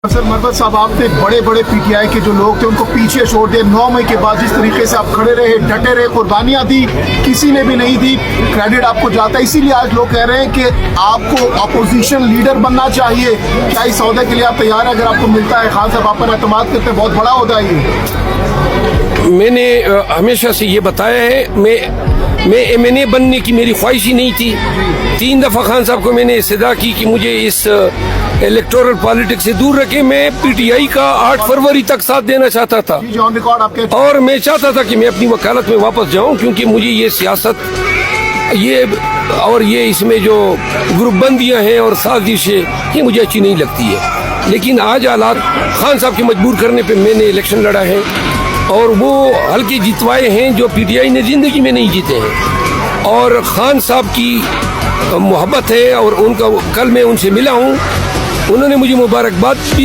Sir Marwat साहब, आपने बड़े बड़े पीटीआई के जो लोग थे उनको पीछे छोड़ दिया। 9 मई के बाद जिस तरीके से आप खड़े रहे, डटे रहे, कुर्बानियां दी, किसी ने भी नहीं दी, क्रेडिट आपको जाता है। इसीलिए आज लोग कह रहे हैं कि आपको अपोजिशन लीडर बनना चाहिए। क्या इस सौदे के लिए आप तैयार हैं? अगर आपको मिलता है, खान साहब आप पर एतमाद करते हैं, बहुत बड़ा होता है ये। मैंने हमेशा से ये बताया है, मैं एमएनए बनने की मेरी ख्वाहिश ही नहीं थी। 3 दफ़ा खान साहब को मैंने इस्तदा की कि मुझे इस इलेक्टोरल पॉलिटिक्स से दूर रखे। मैं पीटीआई का 8 फरवरी तक साथ देना चाहता था और मैं चाहता था कि मैं अपनी वकालत में वापस जाऊं, क्योंकि मुझे ये सियासत ये इसमें जो ग्रुप बंदियां हैं और साजिशें, ये मुझे अच्छी नहीं लगती है। लेकिन आज हालात खान साहब के मजबूर करने पे मैंने इलेक्शन लड़ा है और वो हल्के जितवाए हैं जो पीटीआई ने जिंदगी में नहीं जीते हैं। और खान साहब की मोहब्बत है और उनका, कल मैं उनसे मिला हूँ, उन्होंने मुझे मुबारकबाद